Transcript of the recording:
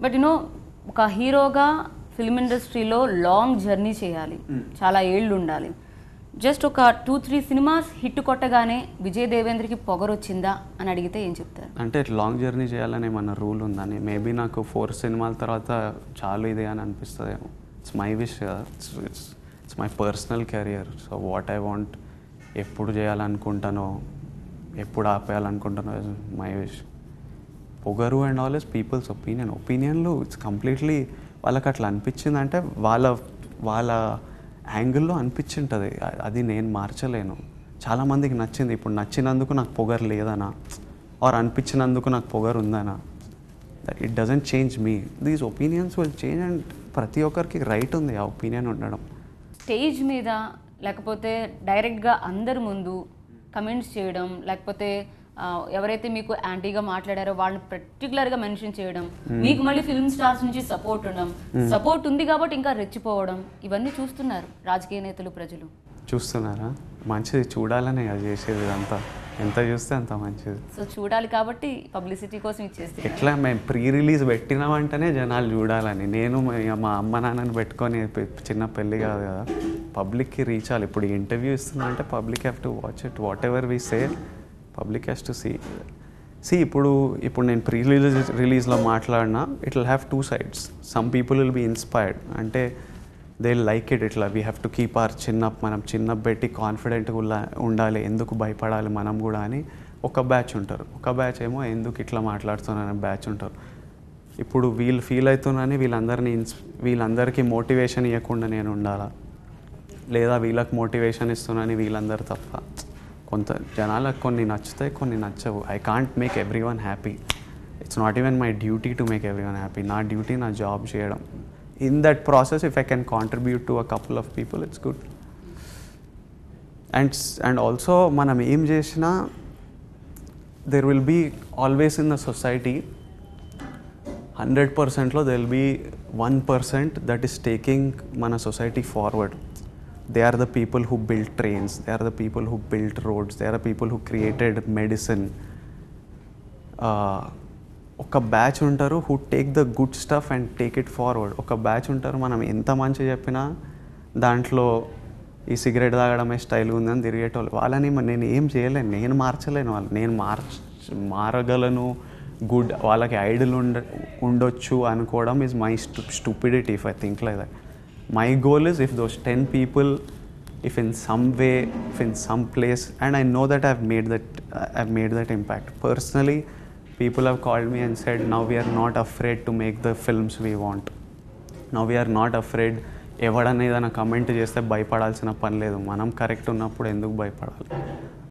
But you know ఒక హీరోగా film ఇండస్ట్రీలో లాంగ్ జర్నీ చేయాలి, చాలా ఏళ్ళు ఉండాలి. జస్ట్ ఒక 2-3 సినిమాస్ హిట్ కొట్టగానే విజయ్ దేవేంద్రకి పొగరొచ్చిందా అని అడిగితే ఏం చెప్తారు? అంటే లాంగ్ జర్నీ చేయాలని ఏమన్నా రూల్ ఉందని, మేబీ నాకు 4 సినిమాల తర్వాత చాలు ఇదే అని అనిపిస్తుందేమో. ఇట్స్ మై విష్ కదా, it's my personal career. So what I want, ఎప్పుడు చేయాలనుకుంటానో ఎప్పుడు ఆపేయాలనుకుంటానో మై విష్. పొగరు అండ్ ఆల్ ఇస్ పీపుల్స్ ఒపీనియన్లో ఇట్స్ కంప్లీట్లీ వాళ్ళకి అట్లా అనిపించిందంటే వాళ్ళ యాంగిల్లో అనిపించింటుంది, అది నేను మార్చలేను. చాలామందికి నచ్చింది, ఇప్పుడు నచ్చినందుకు నాకు పొగరు లేదనా ఆర్ అనిపించినందుకు నాకు పొగరు ఉందనా, it doesn't change me. These opinions will change and ప్రతి ఒక్కరికి రైట్ ఉంది ఆ ఒపీనియన్ ఉండడం. స్టేజ్ మీద లేకపోతే డైరెక్ట్గా అందరి ముందు కమెంట్స్ చేయడం, లేకపోతే ఎవరైతే మీకు యాంటీగా మాట్లాడారో వాళ్ళని పర్టికులర్గా మెన్షన్ చేయడం, మీకు మళ్ళీ ఫిల్మ్ స్టార్స్ నుంచి సపోర్ట్ ఉండడం, సపోర్ట్ ఉంది కాబట్టి ఇంకా రెచ్చిపోవడం, ఇవన్నీ చూస్తున్నారు రాజకీయ నేతలు, ప్రజలు చూస్తున్నారా? మంచిది, చూడాలనే అది చేసేది. అంతా ఎంత చూస్తే అంత మంచిది. సో చూడాలి కాబట్టి పబ్లిసిటీ కోసం ఇచ్చేస్తే ఎట్లా మేము ప్రీ రిలీజ్ పెట్టినామంటేనే జనాలు చూడాలని. నేను మా అమ్మ నాన్నని పెట్టుకొని చిన్న పెళ్ళి కాదు కదా, పబ్లిక్కి రీచ్ అవ్వాలి. ఇప్పుడు ఇంటర్వ్యూ ఇస్తున్నా అంటే public have to watch it. Whatever we say public has to see. ఇప్పుడు నేను ప్రీ రిలీజ్లో మాట్లాడినా it will have 2 sides. Some people will be inspired, అంటే దే లైక్ ఇట్. ఇట్లా we have to keep our మనం చిన్న పెట్టి కాన్ఫిడెంట్గా ఉండాలి, ఎందుకు భయపడాలి మనం కూడా అని ఒక బ్యాచ్ ఉంటారు. ఒక బ్యాచ్ ఏమో ఎందుకు ఇట్లా మాట్లాడుతున్నారనే బ్యాచ్ ఉంటారు. ఇప్పుడు వీళ్ళు ఫీల్ అవుతున్నారని వీళ్ళందరికీ మోటివేషన్ ఇవ్వకుండా నేను ఉండాలా, లేదా వీళ్ళకి మోటివేషన్ ఇస్తున్నానని వీళ్ళందరూ తప్ప. కొంత జనాలకు కొన్ని నచ్చుతాయి, కొన్ని నచ్చవు. I can't make every one happy. It's not even my duty to make every one happy. నా డ్యూటీ నా జాబ్ చేయడం. In that process, if I can contribute to a couple of people, it's good. And also, manam em chesina, there will be always in the society 100% lo there will be 1% that is taking mana society forward. They are the people who built trains, they are the people who built roads, they are the people who created medicine. ఒక batch ఉంటారు who take the good stuff and take it forward. ఒక batch ఉంటారు మనం ఎంత మంచి చెప్పినా దాంట్లో ఈ సిగరెట్ తాగడమే స్టైల్ ఉందని తిరిగేటోళ్ళు. వాళ్ళని నేను ఏం చేయలేను, నేను మార్చలేను. వాళ్ళు నేను మారగలను, గుడ్ వాళ్ళకి ఐడల్ ఉండొచ్చు అనుకోవడం is my stupidity if I think like that. My goal is if those 10 people, if in some way, if in some place, and I know that I've made that impact. Personally, people have called me and said, now we are not afraid to make the films we want. Now we are not afraid. ఎవడన్నా ఏదైనా comment చేస్తే భయపడాల్సిన పని లేదు. మనం correct ఉన్నప్పుడు ఎందుకు భయపడాలి?